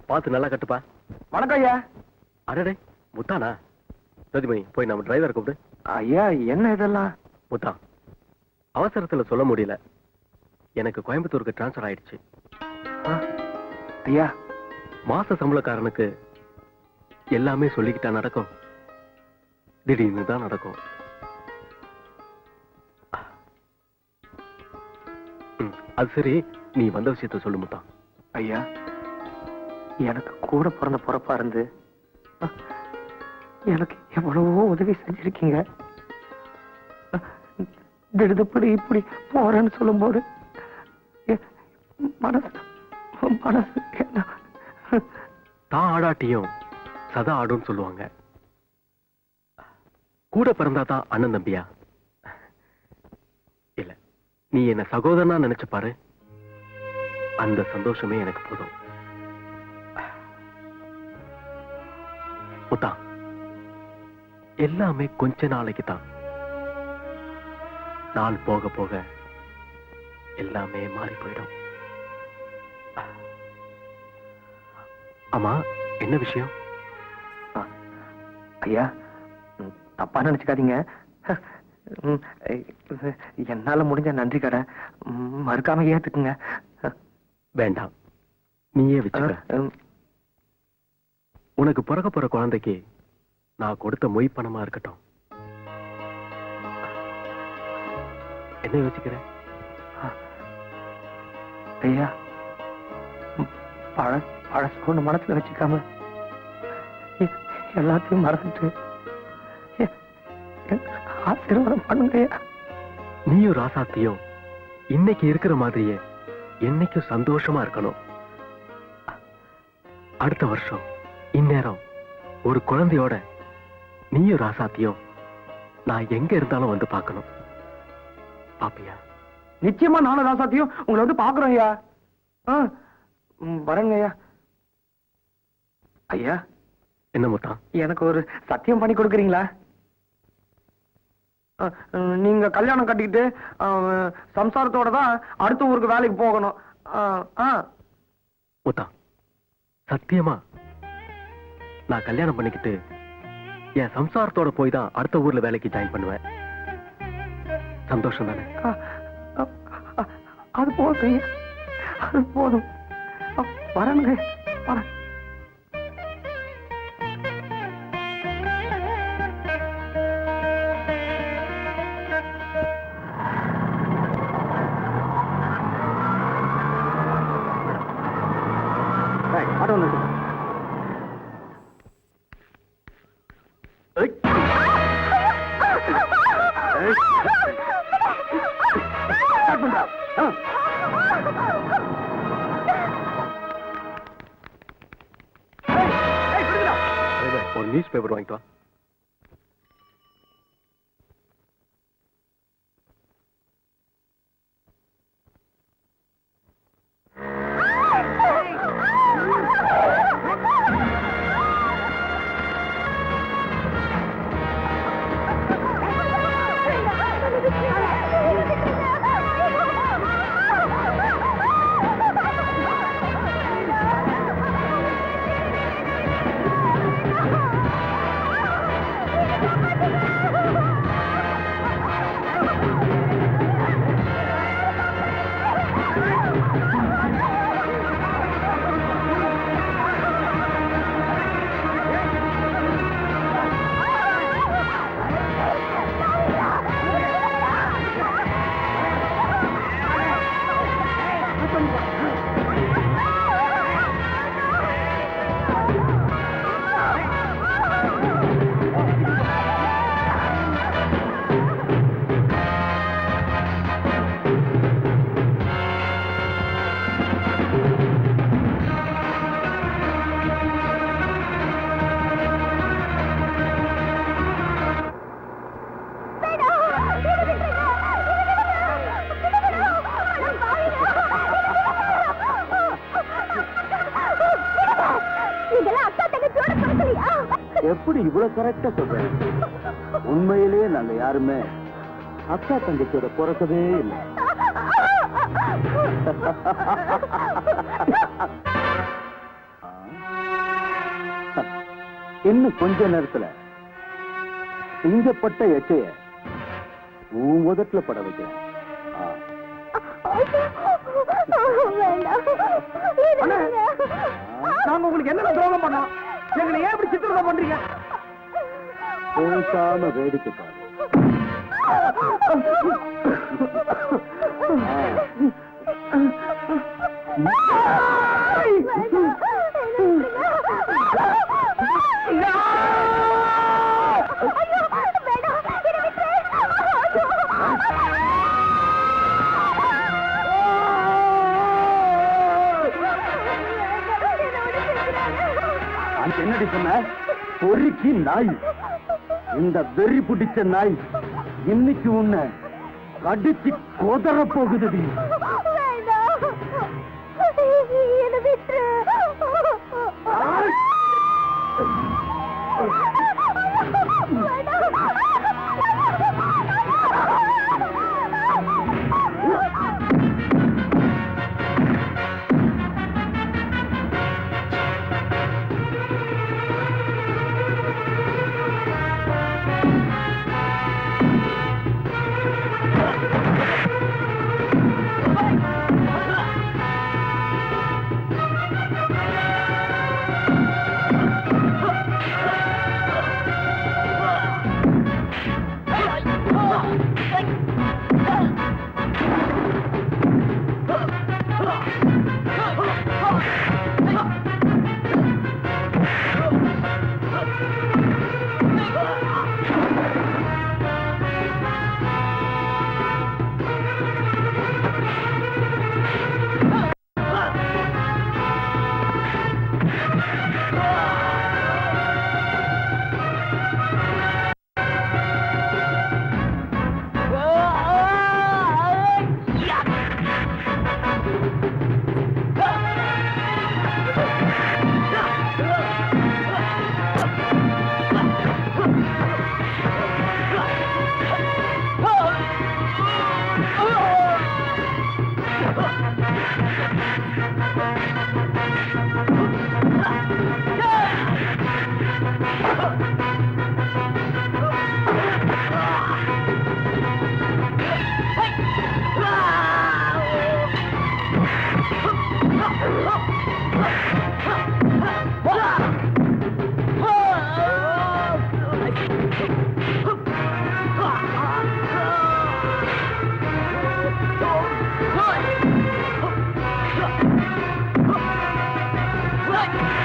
பார்த்து நல்லா கட்டுப்பா. வணக்கம் ஐயா. அடடே முத்தானா? ஜோதிமணி போய் நம்ம டிரைவர் கூப்பிடு. ஐயா என்ன இதெல்லாம்? முத்தா, அவசரத்துல சொல்ல முடியல, எனக்கு கோயம்புத்தூருக்கு டிரான்ஸ்பர் ஆயிடுச்சு. ஐயா, மாச சம்பளக்காரனுக்கு எல்லாமே சொல்லிக்கிட்டா நடக்கும்? திடீர்னு தான் நடக்கும். அது சரி, நீ வந்த விஷயத்த சொல்லு முத்தா. ஐயா, எனக்கு கூட பிறந்த பொறப்பா இருந்து எனக்கு எவ்வளவோ உதவி செஞ்சிருக்கீங்க. திடுதப்படி இப்படி போறேன்னு சொல்லும் போது மனசு மனசு தான் ஆடாட்டியும் சதா ஆடும் சொல்லுவாங்க. கூட பிறந்தாதான் அண்ணன் தம்பியா? இல்ல, நீ என்ன சகோதரனா நினைச்சு பாரு, அந்த சந்தோஷமே எனக்கு போதும். முத்தா, எல்லாமே கொஞ்ச நாளைக்கு தான். நாள் போக போக எல்லாமே மாறி போயிடும். ஆமா, என்ன விஷயம்? ஐயா, தப்பா நினைச்சுக்காதீங்க. என்னால முடிஞ்ச நன்றி கடை மறுக்காம ஏத்துக்குங்க. வேண்டாம், நீயே வச்சுக்க. உனக்கு பிறக்க போற குழந்தைக்கு நான் கொடுத்த மொய் பணமா இருக்கட்டும். என்ன யோசிக்கிற? ஐயா, பழசு ஒண்ணு மனசுல வச்சுக்காம எல்லாத்தையும் மறந்துட்டு ஆசீர்வாதம் பண்ணுங்க. நீயும் ராசாத்தியும் இன்னைக்கு இருக்கிற மாதிரியே என்னைக்கும் சந்தோஷமா இருக்கணும். அடுத்த வருஷம் இந்நேரம் ஒரு குழந்தையோட நீயும் ராசாத்தியும் நான் எங்க இருந்தாலும் வந்து பார்க்கணும். பாப்பியா? நிச்சயமா நானும் ராசாத்தியும் உங்களை வந்து பாக்குறோம் ஐயா. வரேங்க ஐயா. ஐயா, என்ன முத்தா? எனக்கு ஒரு சத்தியம் பண்ணி கொடுக்குறீங்களா? நீங்க கல்யாணம் கட்டிக்கிட்டு சம்சாரத்தோட தான் அடுத்த ஊருக்கு வேலைக்கு போகணும். முத்தா, சத்தியமா நான் கல்யாணம் பண்ணிக்கிட்டு என் சம்சாரத்தோட போய் தான் அடுத்த ஊர்ல வேலைக்கு ஜாயின் பண்ணுவேன். சந்தோஷம் தானே? அது போதும், அது போதும். வரணுங்க, வரேன். ஆட்டோ நிறுத்து. ஒரு நியூஸ் பேப்பர் வாங்கிட்டு வா. எப்படி இவ்வளவு கரெக்டா சொல்றேன்? உண்மையிலேயே நாங்க யாருமே அக்கா தங்கச்சியோட பிறக்கவே இல்லை. இன்னும் கொஞ்ச நேரத்துல சிங்கப்பட்ட எச்சைய உன் முதட்ல பட வைக்கிறேன். அண்ணே, நாங்க உங்களுக்கு என்ன துரோகம் பண்ணோம்? எங்களை ஏன் இப்படி சித்திரவதை பண்றீங்க? பேசாம வேடிக்கை பாரு. என்னடி சொன்ன? பொறுக்கி நாய். இந்த வெறி பிடிச்ச நாய் இன்னைக்கு உன்னை கடிச்சு கொதற போகுதுடி. What?